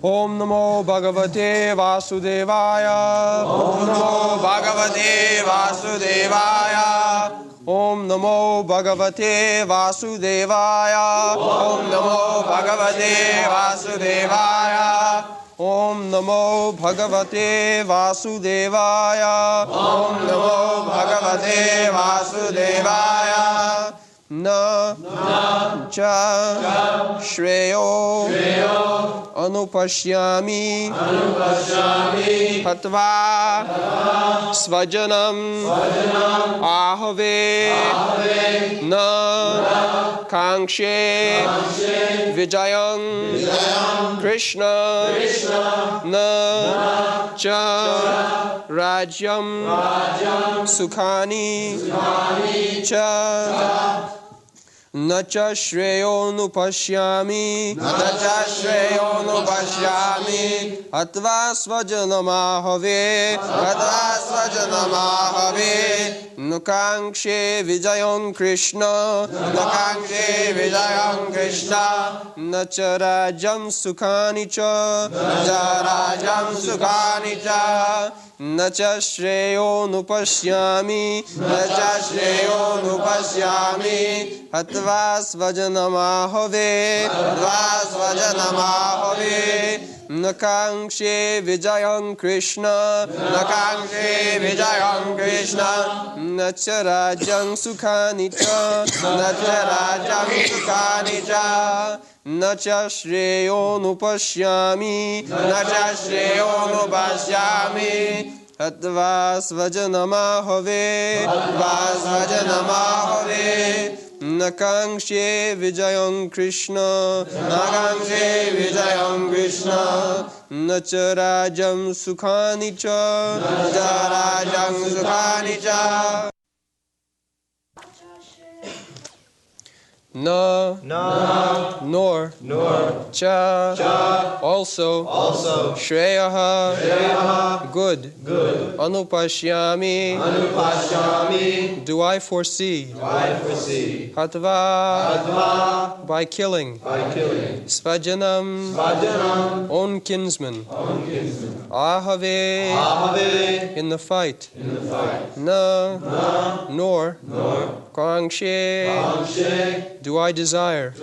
Om Namo Bhagavate Vasudevaya. Om Namo Bhagavate Vasudevaya. Om Namo Bhagavate Vasudevaya. Om Namo Bhagavate Vasudevaya. Om Namo Bhagavate Vasudevaya. Om Namo Bhagavate Vasudevaya. Na cha shreyo anupashyami hatva svajanam ahave na kankshe vijayam Krishna na cha rajyam sukhani cha na cha shreyo nupashyami atva svajanamahave nukankshe vijayam Krishna na cha rajam sukhani cha na cha shreyo nupashyami atva svajanamahave nakankshe vijayam Krishna na cha rajam sukhani cha na cha shreyo nupashyami atva svajanamahave nakankshe vijayam Krishna na cha rajam sukhani cha na nor cha also shreyaha good anupashyami do I foresee hatva by killing svajanam own kinsman ahave in the fight na nor kankshe do I desire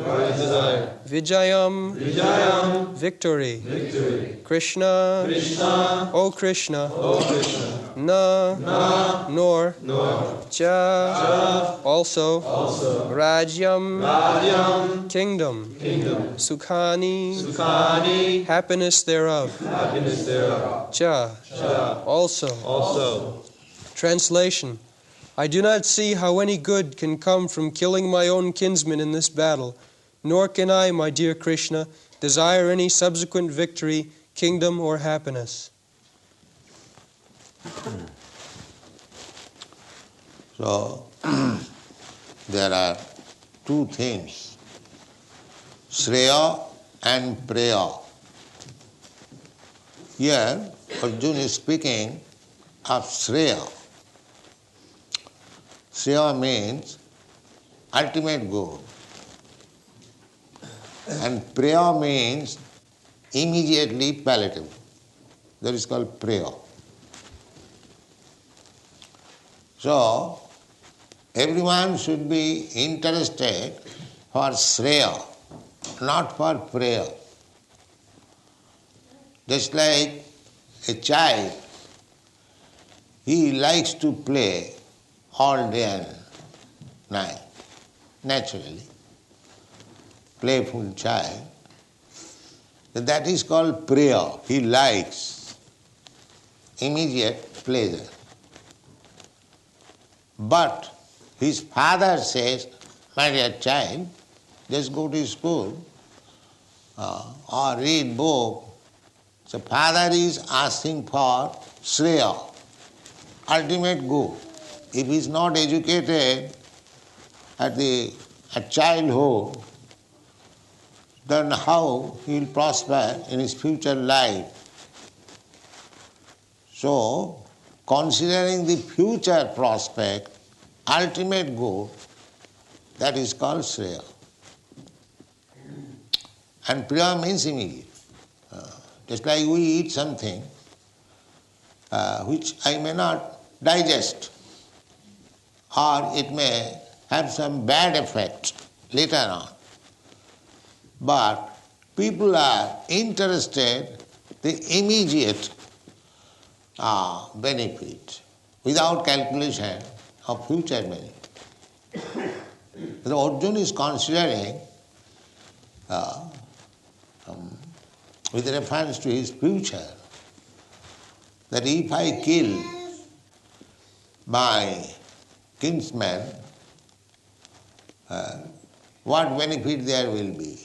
Vijayam victory Krishna O Krishna na nor cha also Rajyam kingdom Sukhani happiness thereof cha also. Translation: I do not see how any good can come from killing my own kinsmen in this battle, nor can I, my dear Krishna, desire any subsequent victory, kingdom, or happiness. So, there are two things, Shreya and Preya. Here, Arjuna is speaking of Shreya. Shreya means ultimate good, and Preya means immediately palatable. That is called Preya. So, everyone should be interested for Shreya, not for Preya. Just like a child, he likes to play all day and night, naturally. Playful child. That is called Preya. He likes immediate pleasure. But his father says, my dear child, just go to school or read book. So father is asking for Shreya, ultimate good. If he is not educated at childhood, then how he will prosper in his future life? So, considering the future prospect, ultimate good, that is called Shreya. And Priya means immediate. Just like we eat something which I may not digest, or it may have some bad effect later on. But people are interested in the immediate benefit without calculation of future benefit. So Arjuna is considering, with reference to his future, that if I kill my kinsman, what benefit there will be?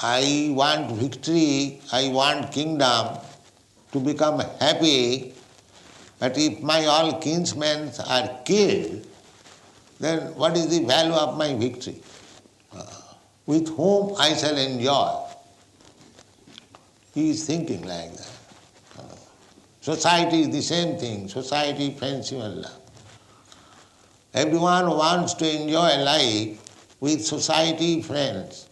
I want victory, I want kingdom to become happy, but if my all kinsmen are killed, then what is the value of my victory? With whom I shall enjoy? He is thinking like that. Society is the same thing, society, friendship and love. Everyone wants to enjoy life with society, friends.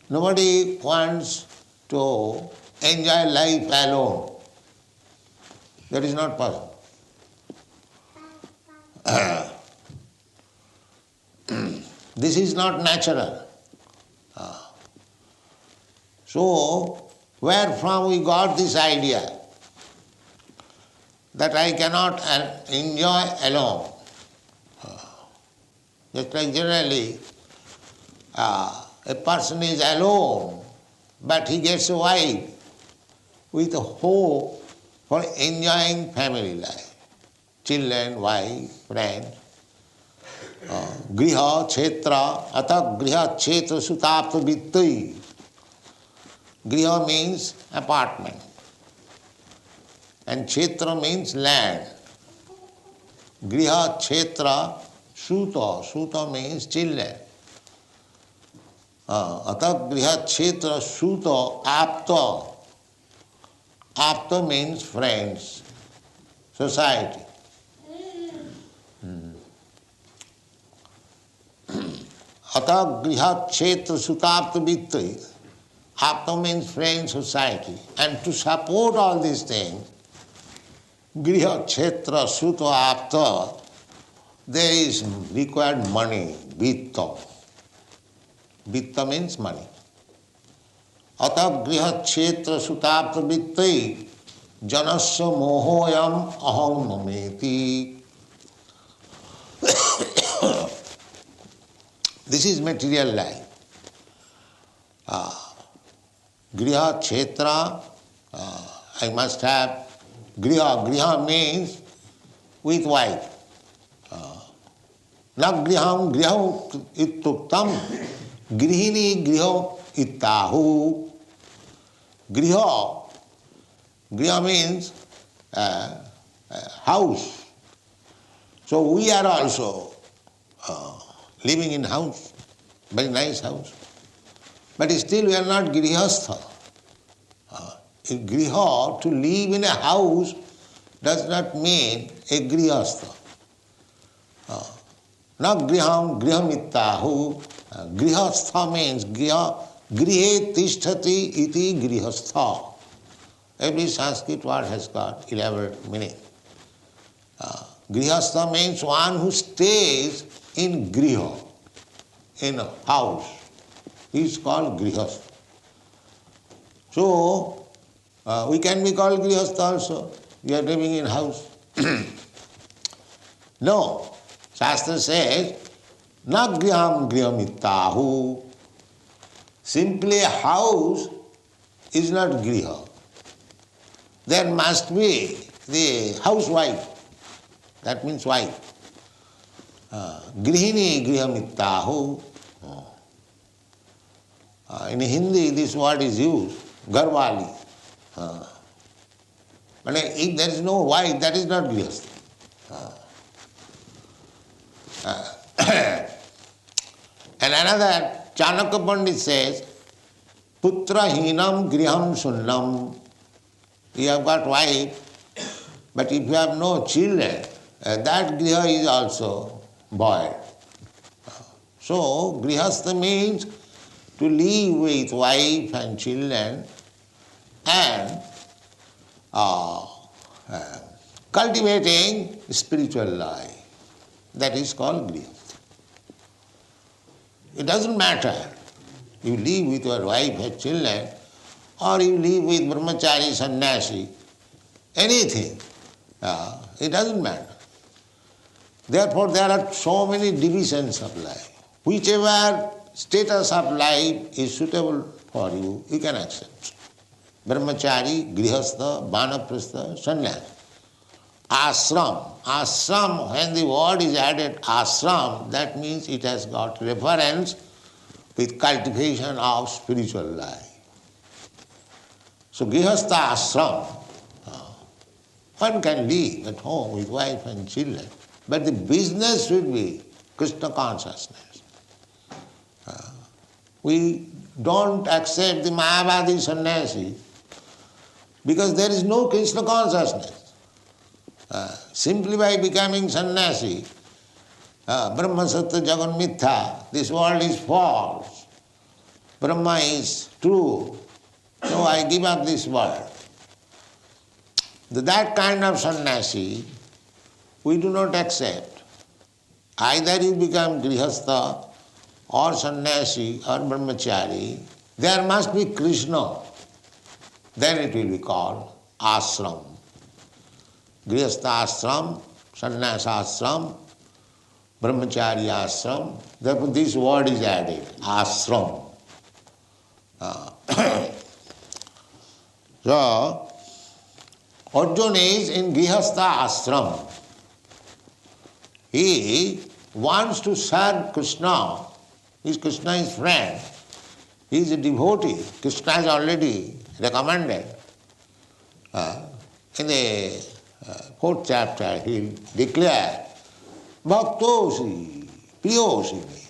Nobody wants to enjoy life alone. That is not possible. This is not natural. So, where from we got this idea that I cannot enjoy alone? Just like generally, a person is alone, but he gets a wife with a hope for enjoying family life. Children, wife, friends. Griha, Kshetra, Atha Griha, Kshetra, Sutapta, Vittai. Griha means apartment, and Kshetra means land. Griha, Kshetra, Suta. Suta means children. Atha Griha, Kshetra, Suta, Apta. Apta means friends, society. Atha Griha, Kshetra, Sutapta, Vittai. Apta means friends, society. And to support all these things, Griha, Kshetra, Suta, Apta, there is required money, vitta. Vitta means money. Atha Griha, Kshetra, Sutapta, Vittai, Janasya mohoyam aham mameti. This is material life. Griha, Kshetra, I must have Griha. Griha means with wife. Na griham griham ittuktam, grihini griho ittahu. Griha, griha means house. So we are also living in house, very nice house. But still we are not grihastha. Griha, to live in a house, does not mean a grihastha. Na griham grihamittahu. Grihastha means grihe tishtati iti grihastha. Every Sanskrit word has got elaborate meaning. Grihastha means one who stays in griha, in a house. He is called grihastha. So, we can be called grihastha also. We are living in house. No. Shastra says, na griham grihamittahu. Simply a house is not griha. There must be the housewife. That means wife. Grihini grihamittahu. In Hindi, this word is used, garwali. But if there is no wife, that is not grihastha. And another, Chanakya Pandit says, putra hinam griham sunnam. You have got wife, but if you have no children, that griha is also void. So, grihastha means to live with wife and children and cultivating spiritual life. That is called grihastha. It doesn't matter. You live with your wife and children, or you live with brahmachari, sannyasi, anything. It doesn't matter. Therefore, there are so many divisions of life. Whichever status of life is suitable for you, you can accept. Brahmachari, grihastha, vanaprastha, sannyasi. Ashram. Ashram, when the word is added ashram, that means it has got reference with cultivation of spiritual life. So grihastha ashram, one can live at home with wife and children, but the business should be Krishna consciousness. We don't accept the Mayavadi sannyasi because there is no Krishna consciousness. Simply by becoming sannyasi, Brahma Satya Jagan Mithya, this world is false. Brahma is true. So I give up this world. That kind of sannyasi we do not accept. Either you become grihastha or sannyasi or brahmachari, there must be Krishna. Then it will be called ashram. Grihastha ashram, sannyasa ashram, brahmachari ashram. Therefore this word is added, ashram. So, Arjuna is in grihastha ashram. He wants to serve Krishna. Krishna is friend. He is a devotee. Krishna has already recommended. In the 4th chapter, he declared, Bhaktosi, Priyosi me.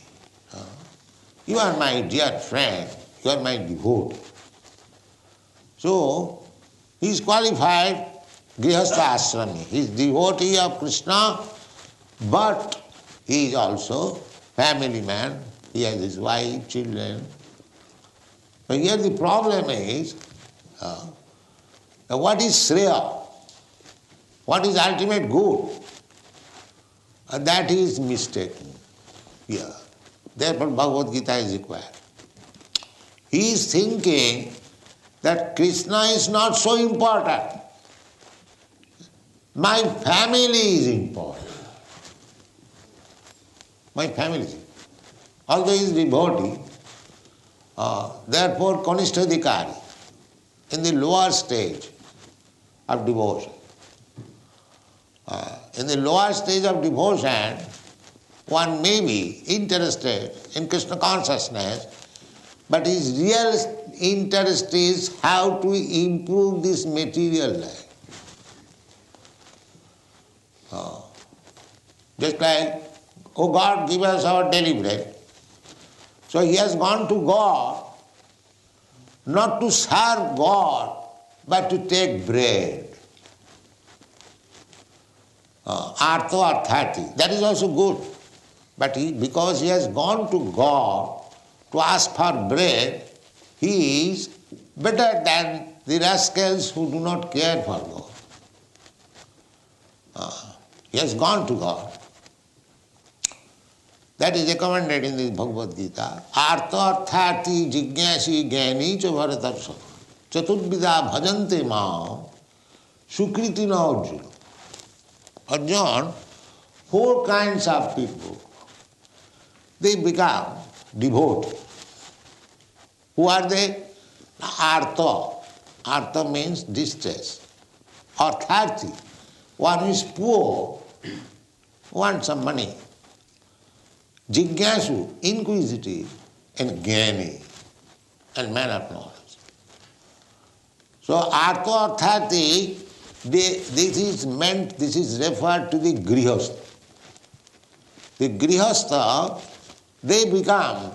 You are my dear friend. You are my devotee. So, he is qualified grihastha ashrami. He is devotee of Krishna, but he is also family man. He has his wife, children. But here the problem is, what is Shreya? What is ultimate good? That is mistaken here. Therefore Bhagavad Gita is required. He is thinking that Krishna is not so important. My family is important. My family is important. Although he is devotee, therefore Kanishtadhikari, in the lower stage of devotion. In the lower stage of devotion, one may be interested in Krishna consciousness, but his real interest is how to improve this material life. Just like, oh God, give us our daily bread. So he has gone to God, not to serve God, but to take bread. Artha arthati, that is also good. But because he has gone to God to ask for bread, he is better than the rascals who do not care for God. He has gone to God. That is recommended in the Bhagavad Gita. Artha arthati jigyasi gyani cha bharatarsa chaturvida bhajante ma sukriti na Arjuna. Arjuna, 4 kinds of people, they become devotees. Who are they? Artha. Artha means distress. Arthati, one who is poor, wants some money. Jigyasu, inquisitive, and Jnani, and man of knowledge. So Artha Arthati, this is referred to the grihastha. The grihastha, they become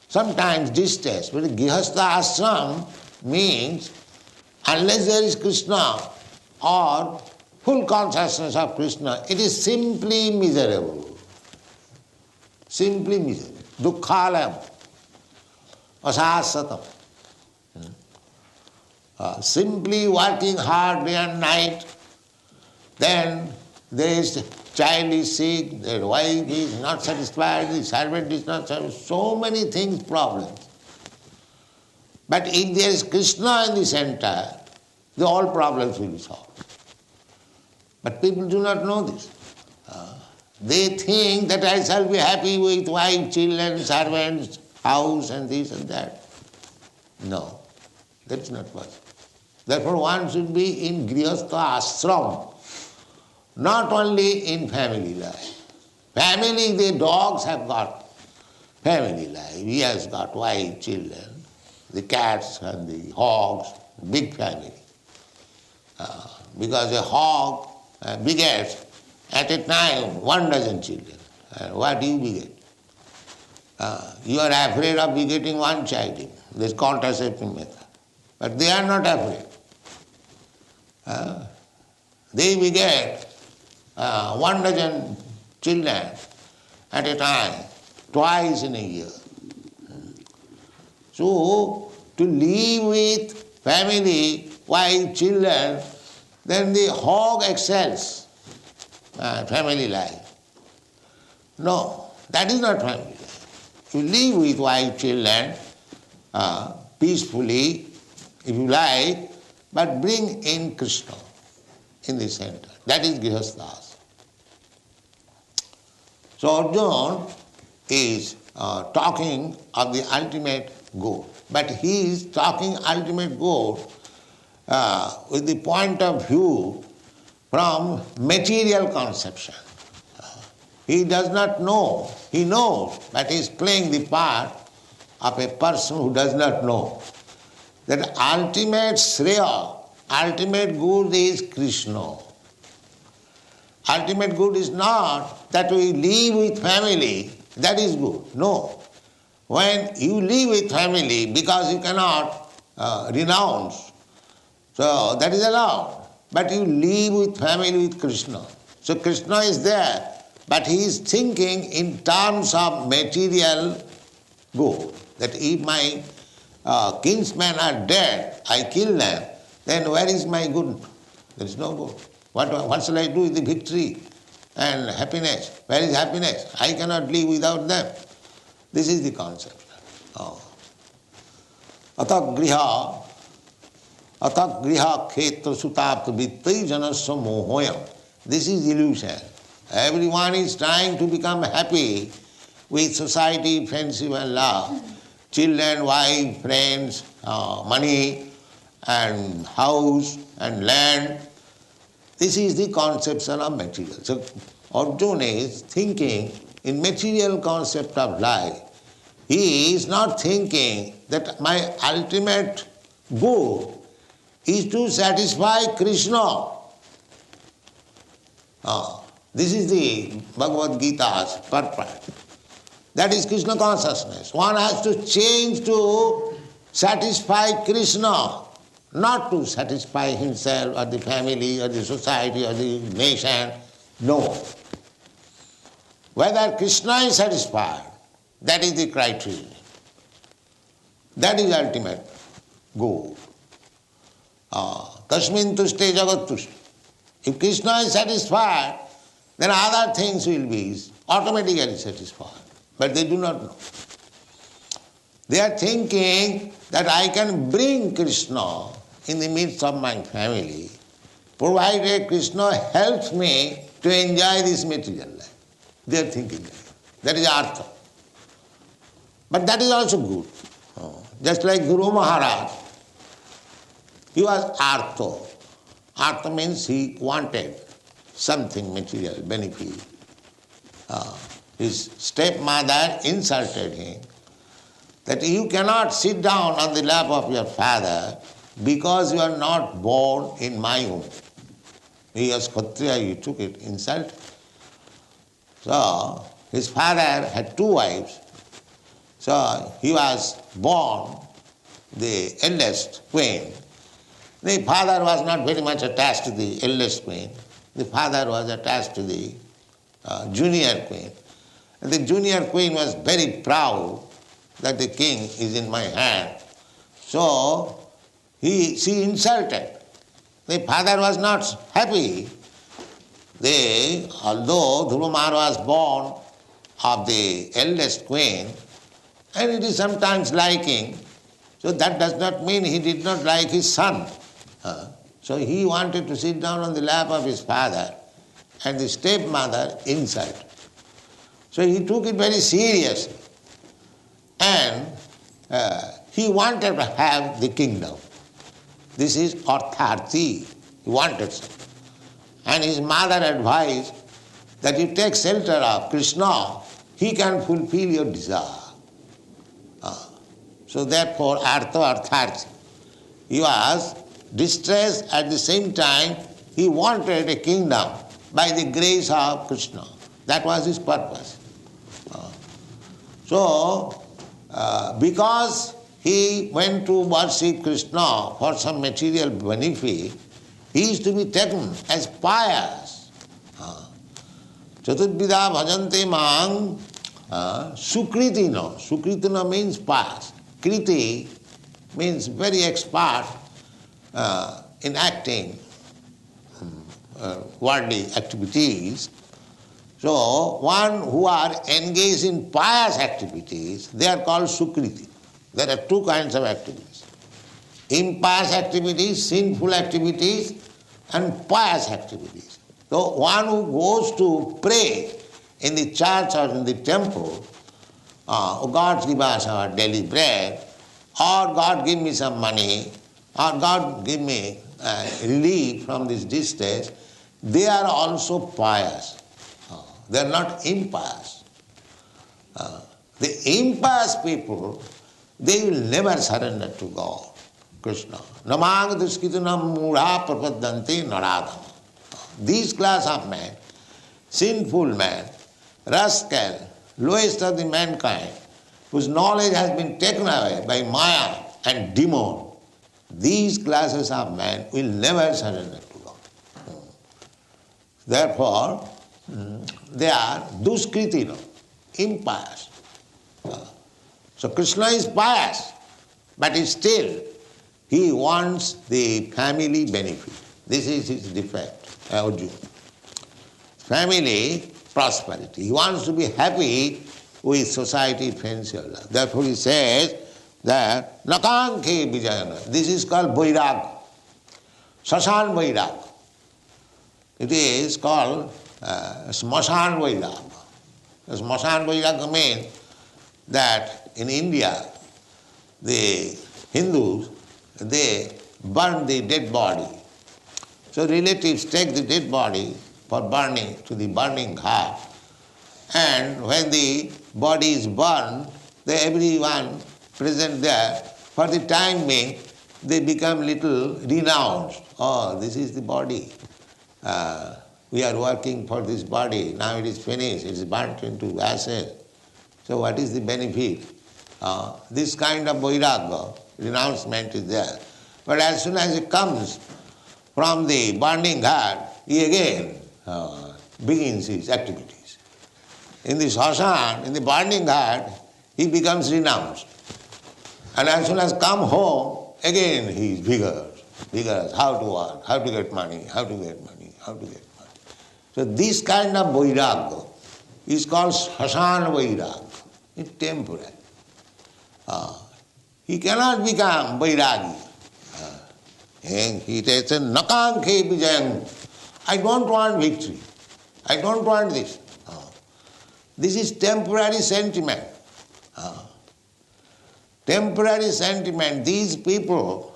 sometimes distressed, but the grihastha ashram means unless there is Krishna or full consciousness of Krishna, it is simply miserable. Simply miserable. Dukkhalayam. asasatam. Simply working hard day and night, then this child is sick, their wife is not satisfied, the servant is not satisfied, so many things, problems. But if there is Krishna in the center, all problems will be solved. But people do not know this. They think that I shall be happy with wife, children, servants, house and this and that. No, that's not possible. Therefore one should be in grihastha ashram, not only in family life. Family, the dogs have got family life. He has got wife, children, the cats and the hogs, big family. Because a hog begets at a time 12 children. What do you beget? You are afraid of begetting one child. This is contraceptive method. But they are not afraid. They beget 12 children at a time, twice in a year. So, to live with family, wife, children, then the hog excels family life. No, that is not family life. To live with wife, children, peacefully, if you like, but bring in Krishna in the center. That is grihasthas. So Arjuna is talking of the ultimate goal. But he is talking ultimate goal with the point of view from material conception. He does not know. He knows, but he is playing the part of a person who does not know. That ultimate Shreya, ultimate good is Krishna. Ultimate good is not that we live with family, that is good. No. When you live with family because you cannot renounce, so that is allowed. But you live with family with Krishna. So Krishna is there, but he is thinking in terms of material good. That if my kinsmen are dead, I kill them, then where is my good? There is no good. What shall I do with the victory and happiness? Where is happiness? I cannot live without them. This is the concept. Atagriha khetra sutapta vittai janasya mohoyam. This is illusion. Everyone is trying to become happy with society, friendship and love. Children, wife, friends, money and house and land. This is the conception of material. So Arjuna is thinking in material concept of life. He is not thinking that my ultimate goal is to satisfy Krishna. This is the Bhagavad Gita's purpose. That is Krishna consciousness. One has to change to satisfy Krishna, not to satisfy himself or the family or the society or the nation. No. Whether Krishna is satisfied, that is the criterion. That is ultimate goal. Tasmin tushte jagat tushte. If Krishna is satisfied, then other things will be automatically satisfied. But they do not know. They are thinking that I can bring Krishna in the midst of my family, provided Krishna helps me to enjoy this material life. They are thinking that. That is artha. But that is also good. Just like Guru Maharaj, he was artha. Artha means he wanted something material, benefit. His stepmother insulted him that you cannot sit down on the lap of your father because you are not born in my womb. He was Kshatriya, he took it, insult. So his father had two wives. So he was born the eldest queen. The father was not very much attached to the eldest queen. The father was attached to the junior queen. And the junior queen was very proud that the king is in my hand. So she insulted. The father was not happy. Although Dhurumar was born of the eldest queen, and it is sometimes liking, so that does not mean he did not like his son. So he wanted to sit down on the lap of his father, and the stepmother insulted. So he took it very seriously, and he wanted to have the kingdom. This is artharthi. He wanted so. And his mother advised that if you take shelter of Krishna, he can fulfill your desire. So therefore, artharthi. He was distressed, at the same time he wanted a kingdom by the grace of Krishna. That was his purpose. Because he went to worship Krishna for some material benefit, he is to be taken as pious. Chaturvidha bhajante mang sukritina. Sukritina means pious. Kriti means very expert in acting worldly activities. So one who are engaged in pious activities, they are called sukriti. There are two kinds of activities. Impious activities, sinful activities, and pious activities. So one who goes to pray in the church or in the temple, oh God, give us our daily bread, or God give me some money, or God give me relief from this distress, they are also pious. They are not impious. The impious people, they will never surrender to God, Krishna. Namang duskitunam mudha prapadanti naradam. These class of men, sinful man, rascal, lowest of the mankind, whose knowledge has been taken away by Maya and demon, these classes of men will never surrender to God. Therefore, they are duskritina, impious. So Krishna is pious, but still he wants the family benefit. This is his defect, Arjuna. Family prosperity. He wants to be happy with society, friends, Allah. Therefore he says that nakankhe vijayana. This is called vairag. Sasan vairag. It is called smashan vairag. Smashan vairag means that in India, the Hindus, they burn the dead body. So relatives take the dead body for burning to the burning ghat. And when the body is burned, everyone present there, for the time being, they become little renounced. Oh, this is the body. We are working for this body. Now it is finished. It is burnt into ashes. So what is the benefit? This kind of vairagya, renouncement is there. But as soon as it comes from the burning ghat, he again begins his activities. In the shashan, in the burning ghat, he becomes renounced. And as soon as come home, again he is vigorous, how to work, how to get money, how to get money, how to get money. So this kind of vairagya is called shashan vairagya. It's temporary. He cannot become vairagi. He says, nakankhe vijayam. I don't want victory. I don't want this. This is temporary sentiment. Temporary sentiment. These people,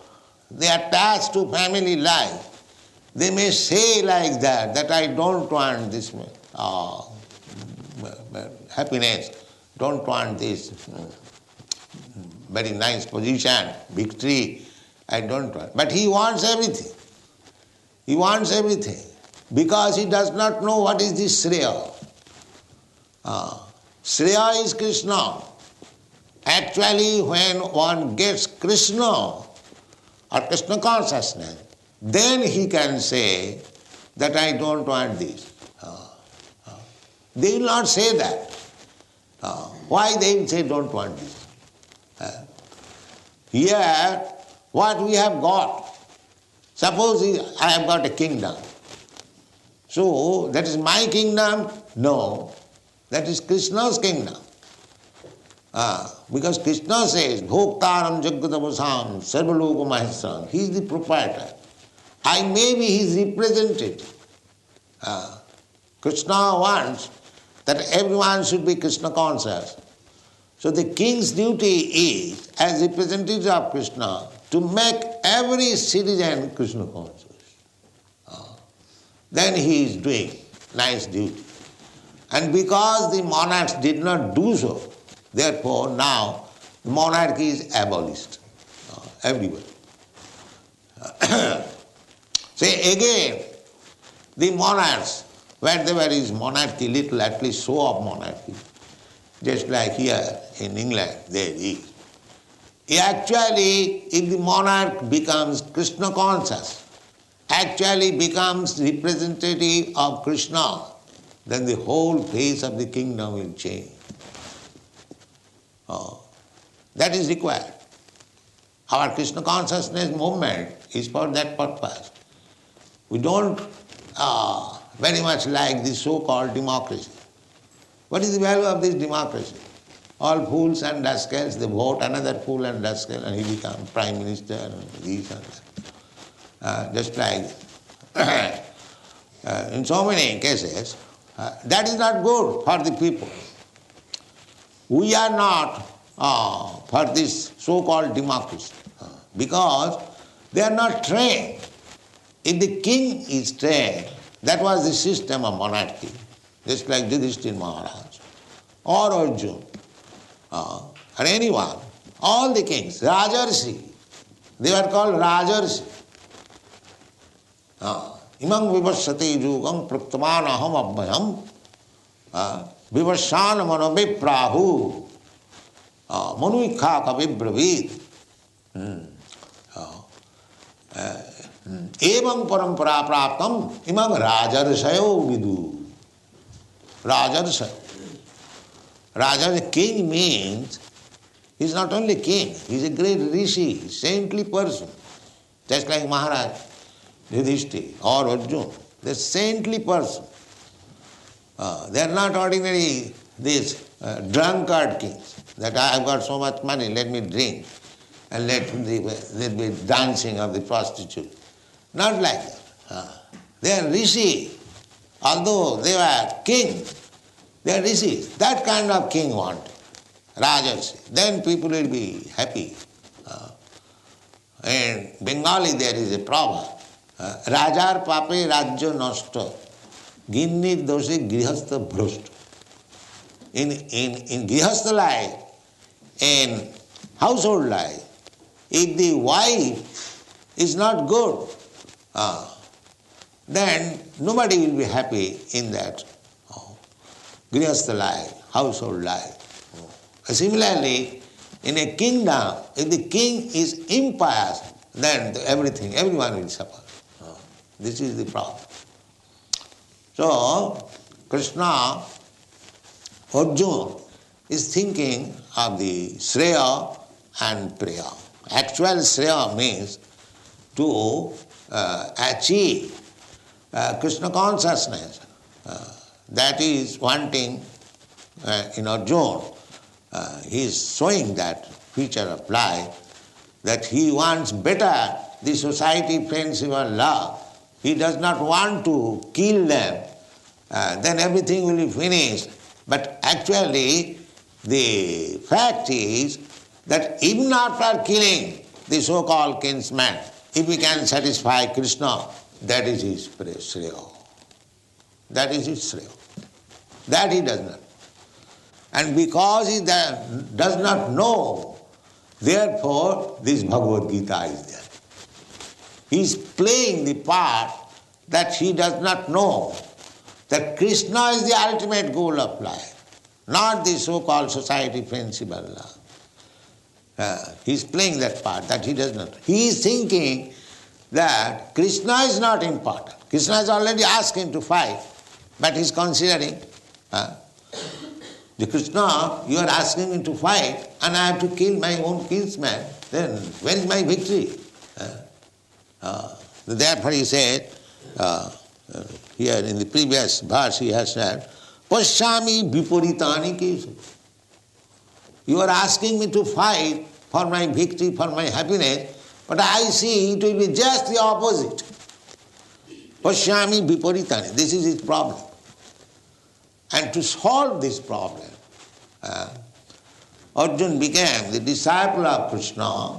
they are attached to family life. They may say like that I don't want this happiness, don't want this very nice position, victory, I don't want. But he wants everything. He wants everything because he does not know what is the Shreya. Shreya is Krishna. Actually, when one gets Krishna or Krishna consciousness, then he can say that I don't want this. They will not say that. Why they will say don't want this? Here, what we have got, suppose I have got a kingdom. So, that is my kingdom? No, that is Krishna's kingdom. Because Krishna says, Bhoktaram Jagatavasam Sarvaloka Maheswaram. He is the proprietor. I may be his representative. Krishna wants that everyone should be Krishna conscious. So the king's duty is, as representative of Krishna, to make every citizen Krishna conscious. Then he is doing nice duty. And because the monarchs did not do so, therefore now the monarchy is abolished everywhere. Say again, the monarchs, wherever is monarchy, little at least show of monarchy, just like here in England there is. Actually, if the monarch becomes Krishna conscious, actually becomes representative of Krishna, then the whole face of the kingdom will change. That is required. Our Krishna consciousness movement is for that purpose. We don't very much like this so-called democracy. What is the value of this democracy? All fools and rascals, they vote another fool and rascal and he becomes prime minister and this and that. Just like in so many cases, that is not good for the people. We are not for this so-called democracy because they are not trained. If the king is trained, that was the system of monarchy, just like Yudhishthira Maharaj or Arjuna or anyone, all the kings, Rajarsi, they were called Rajarsi. Imam vivasate yugam praktaman aham abhayam vivasana manobe prahu manuikha kavi bravid evam parampara praptam imam rajarsayo vidu. Rajarsayo. Raja, king means he is not only king, he is a great rishi, saintly person. Just like Maharaj, Yudhishthira or Arjuna, they are saintly person. They are not ordinary these drunkard kings, that I have got so much money, let me drink and let there be dancing of the prostitute. Not like that. They are rishi. Although they were king, they are rishis. That kind of king want. Rajarsi. Then people will be happy. In Bengali there is a proverb. Rajar pape rajya nashta, ginni doshe grihastha bhrashta. In grihastha life, in household life, if the wife is not good, then nobody will be happy in that grihastha life, household life. Similarly, in a kingdom, if the king is impious, then everyone will suffer. This is the problem. So, Krishna, Arjuna, is thinking of the Shreya and Priya. Actual Shreya means to achieve Krishna consciousness. That is wanting in Arjuna. He is showing that feature of life, that he wants better the society, friendship and love. He does not want to kill them, then everything will be finished. But actually, the fact is that even after killing the so-called kinsman, if we can satisfy Krishna, that is his Shreya. That is his Shreya. That he does not. And because he does not know, therefore this Bhagavad Gita is there. He is playing the part that he does not know, that Krishna is the ultimate goal of life, not the so-called society, friendship and love. He is playing that part that he does not. He is thinking that Krishna is not important. Krishna has already asked him to fight, but he is considering Krishna, you are asking me to fight and I have to kill my own kinsman, then where is my victory? Therefore he said, here in the previous verse he has said, Pashyami viparitani kesu. You are asking me to fight for my victory, for my happiness, but I see it will be just the opposite. Pashyami viparitani. This is his problem. And to solve this problem, Arjuna became the disciple of Krishna,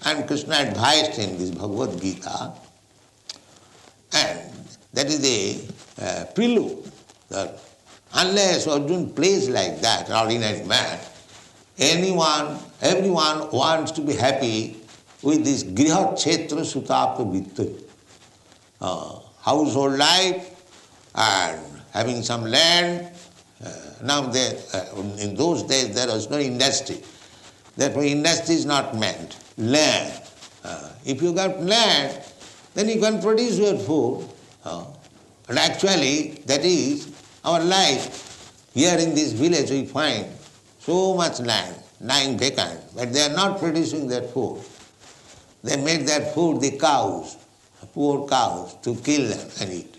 and Krishna advised him this Bhagavad Gita, and that is the prelude. That unless Arjuna plays like that, ordinary man, everyone wants to be happy with this Griha Kshetra Sutapta Vitta, household life and having some land. Now in those days there was no industry. Therefore industry is not meant. Land. If you got land, then you can produce your food. But actually that is our life. Here in this village we find so much land lying vacant, but they are not producing their food. They make their food the cows, poor cows, to kill them and eat.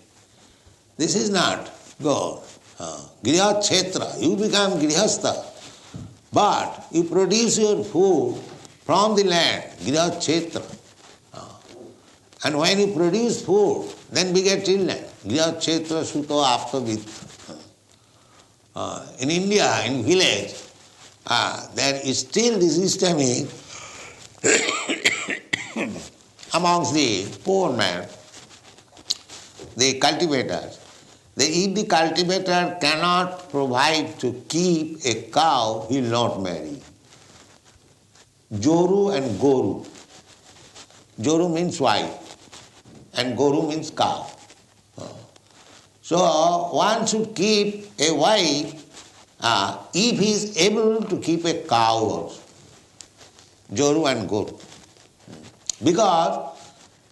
This is not good. Griha Kshetra, you become Grihastha, but you produce your food from the land, Griha Kshetra. And when you produce food, then we get children. Griha Kshetra Suto Aptavit. In India, in village, there is still the system is amongst the poor men, the cultivators. If the cultivator cannot provide to keep a cow, he will not marry. Joru and Goru. Joru means wife and Goru means cow. So one should keep a wife if he is able to keep a cow also. Joru and Goru. Because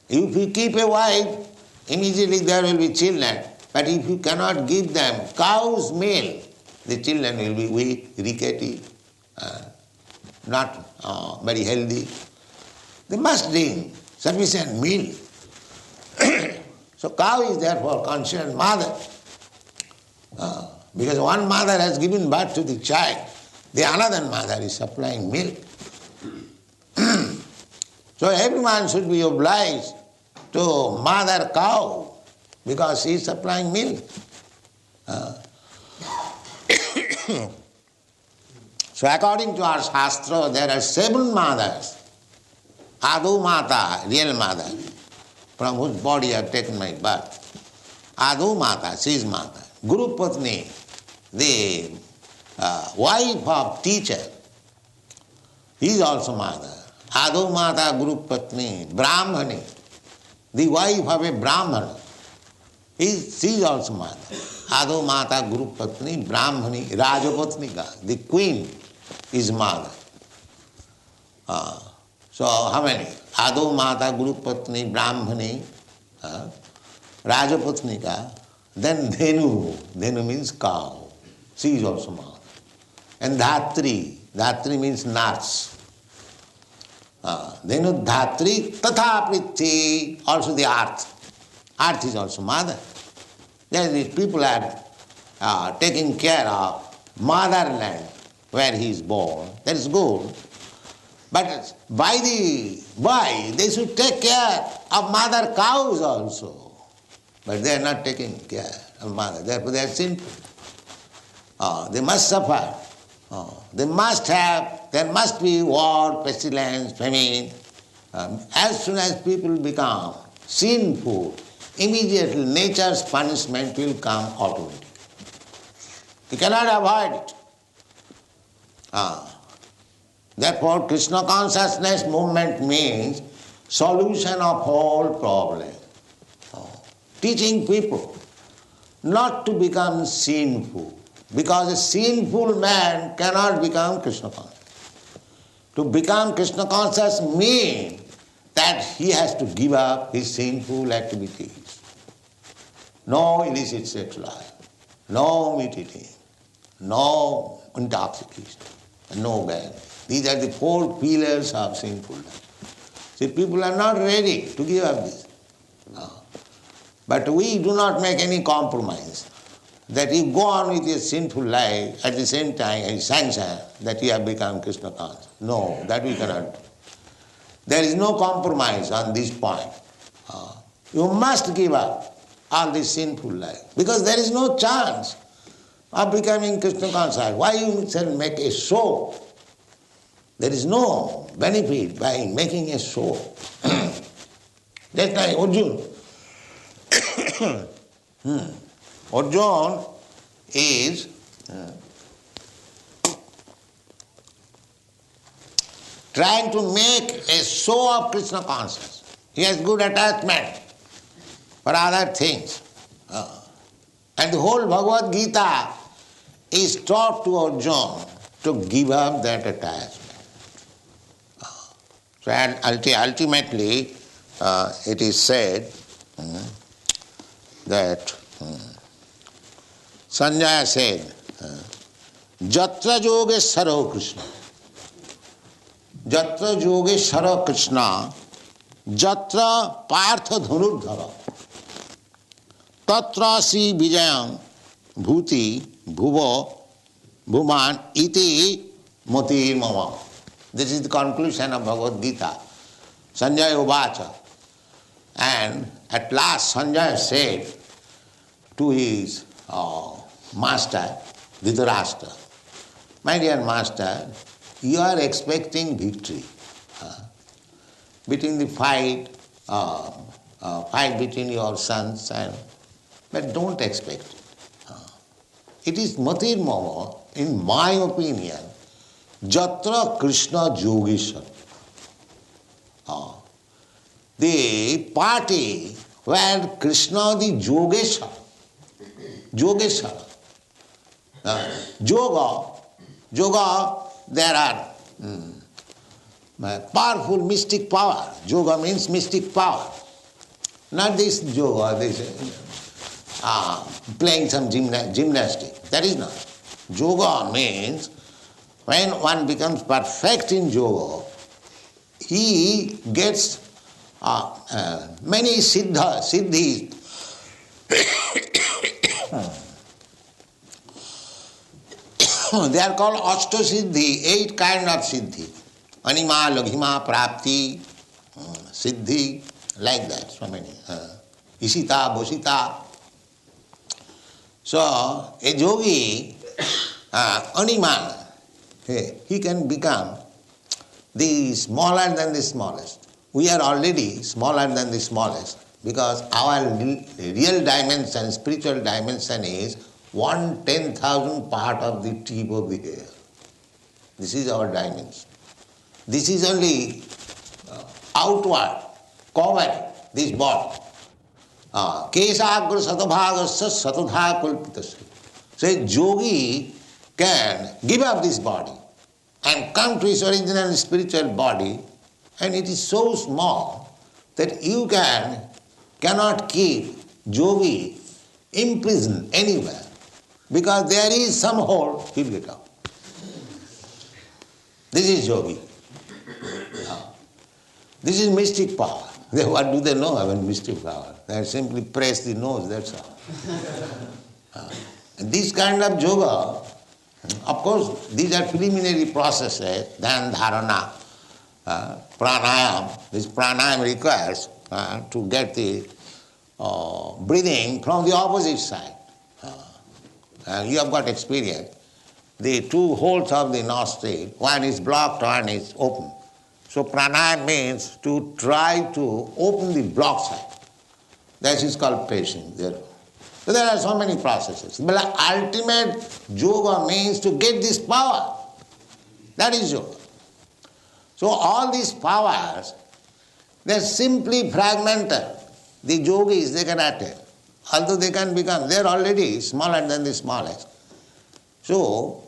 if you keep a wife, immediately there will be children. But if you cannot give them cow's milk, the children will be weak, rickety, not very healthy. They must drink sufficient milk. So cow is therefore considered mother. Because one mother has given birth to the child, the another mother is supplying milk. So everyone should be obliged to mother cow, because she is supplying milk. So according to our Shastra, there are 7 mothers. Adu Mata, real mother, from whose body I have taken my birth. Adu Mata, she is mother. Guru Patni, the wife of teacher, he is also mother. Adu Mata Guru Patni, Brahmani, the wife of a Brahmana. She is also mother. Adu Mata Guru Patni, Brahmani, Rajapatnika, the queen is mother. So how many? Adu Mata Guru Patni, Brahmani, Rajapatnika, then Dhenu. Dhenu means cow. She is also mother. And Dhatri. Dhatri means nurse. Dhenu Dhatri, Tatha Prithi, also the earth. Earth is also mother. These people are taking care of motherland where he is born. That is good. But they should take care of mother cows also. But they are not taking care of mother. Therefore they are sinful. They must suffer. There must be war, pestilence, famine. As soon as people become sinful, immediately nature's punishment will come automatically. You cannot avoid it. Therefore, Krishna consciousness movement means solution of all problems. Teaching people not to become sinful, because a sinful man cannot become Krishna conscious. To become Krishna conscious means that he has to give up his sinful activities. No illicit sex life, no meat eating, no intoxication, no gain. These are the 4 pillars of sinful life. See, people are not ready to give up this. But we do not make any compromise. That you go on with your sinful life, at the same time, and sanction that you have become Krishna conscious. No, that we cannot do. There is no compromise on this point. You must give up all this sinful life, because there is no chance of becoming Krishna conscious. Why you shall make a show? There is no benefit by making a show. Just like Arjuna. Arjuna is trying to make a show of Krishna consciousness. He has good attachment for other things. And the whole Bhagavad Gita is taught to Arjuna to give up that attachment. So and ultimately it is said that Sanjaya said, Jatra Yogeshwaro Krishna. Jatra Yogeshwaro Krishna, Jatra Partha Dhanurdhara, Tatra Si Vijayam Bhuti Bhuvo Bhuman Iti Moti Mama. This is the conclusion of Bhagavad Gita. Sanjaya Uvacha. And at last Sanjaya said to his master, Dhritarashtra, my dear master, you are expecting victory between the fight between your sons, but don't expect it. It is Matir Mama, in my opinion, Jatra Krishna Yogeshwar. The party where Krishna the Yogeshwar, Yoga, there are powerful mystic power. Yoga means mystic power. Not this yoga, this playing some gymnastic. That is not. Yoga means when one becomes perfect in yoga, he gets many siddhis. They are called Ashtasiddhi, 8 kinds of siddhi. Anima, Laghima, Prapti, Siddhi, like that, so many. Isita, Bhusita. So, a yogi, Anima, he can become the smaller than the smallest. We are already smaller than the smallest because our real dimension, spiritual dimension is 1/10,000th part of the tip of the hair. This is our dimension. This is only outward, covering this body. Kesagra satabhagasya satadha kulpitasya. So a yogi can give up this body and come to his original spiritual body, and it is so small that you cannot keep yogi imprisoned anywhere, because there is some hole, he will get out. This is yogi. This is mystic power. What do they know about mystic power? They simply press the nose, that's all. And this kind of yoga, of course, these are preliminary processes, then dharana, pranayam. This pranayam requires to get the breathing from the opposite side. You have got experience. The 2 holes of the nostril, one is blocked, one is open. So pranayam means to try to open the blocked side. That is called patience. So there are so many processes. But ultimate yoga means to get this power. That is yoga. So all these powers, they are simply fragmented. The yogis, they cannot tell. Although they can become, they are already smaller than the smallest. So,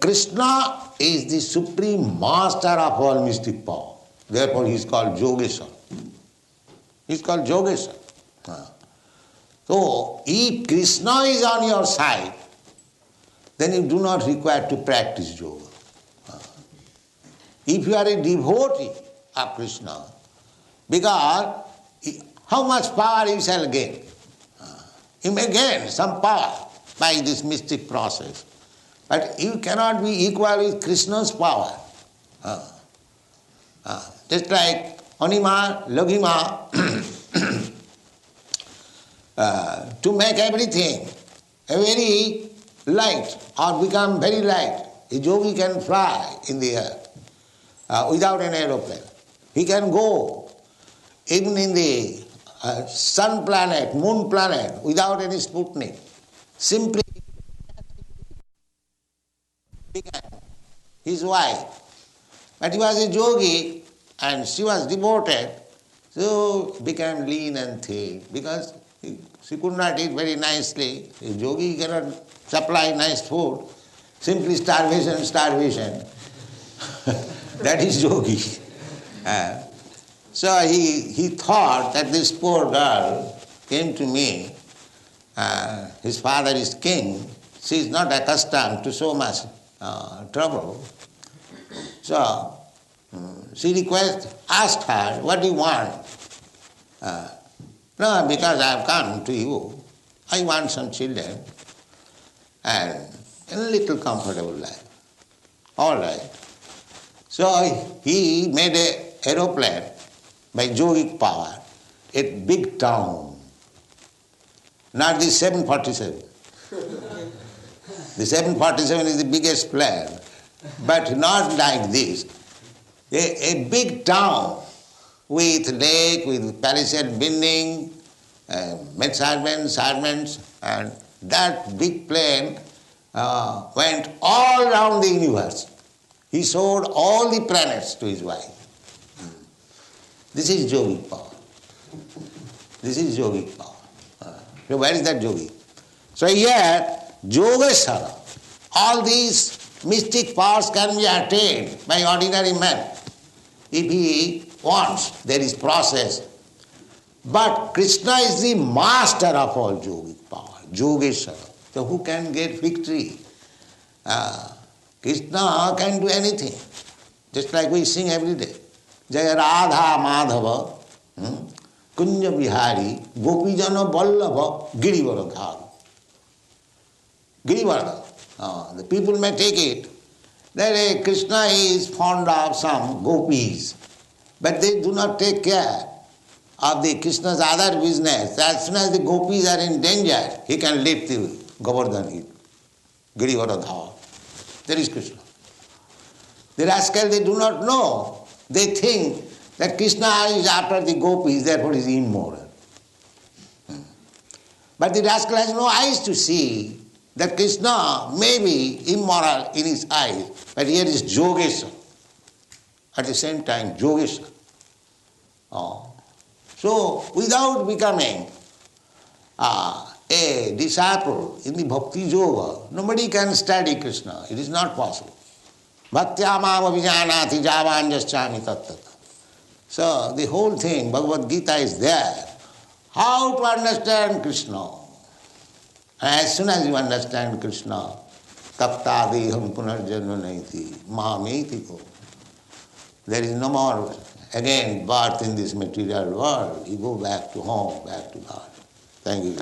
Krishna is the supreme master of all mystic power. Therefore he is called Yogeshwar. He is called Yogeshwar. So, if Krishna is on your side, then you do not require to practice yoga. If you are a devotee of Krishna, because how much power you shall gain? You may gain some power by this mystic process, but you cannot be equal with Krishna's power. Just like Anima, Laghima, to make everything a very light or become very light, a yogi can fly in the air without an aeroplane. He can go even in the sun planet, moon planet, without any Sputnik. Simply became his wife. But he was a yogi and she was devoted, so became lean and thin because she could not eat very nicely. A yogi cannot supply nice food, simply starvation. That is yogi. So he thought that this poor girl came to me, his father is king, she is not accustomed to so much trouble. So she asked her, what do you want? No, because I have come to you, I want some children and a little comfortable life. All right. So he made an aeroplane by yogic power, a big town, not the 747. The 747 is the biggest plane, but not like this. A big town with lake, with palisade building, maid servants, and that big plane went all around the universe. He showed all the planets to his wife. This is yogic power. This is yogic power. So where is that yogi? So here, Yogesara, all these mystic powers can be attained by ordinary man. If he wants, there is process. But Krishna is the master of all yogic power, Yogesara. So who can get victory? Krishna can do anything. Just like we sing every day. Jaya Radha Madhava, Kunja Bihari, Gopijana Vallabha, Girivardha. Girivardha. The people may take it that Krishna is fond of some gopis, but they do not take care of the Krishna's other business. As soon as the gopis are in danger, he can lift the Govardhan, Girivardha. There is Krishna. The rascal, they do not know. They think that Krishna is after the gopis, therefore he is immoral. But the rascal has no eyes to see that Krishna may be immoral in his eyes, but here is Yogeshwar. At the same time, Yogeshwar. So, without becoming a disciple in the bhakti yoga, nobody can study Krishna. It is not possible. Bhaktya mam abhijanati javanjaschami tattata. So the whole thing, Bhagavad Gita is there. How to understand Krishna? As soon as you understand Krishna, taptadeham punarjanma naiti, mameti ko. There is no more, again, birth in this material world. You go back to home, back to God. Thank you.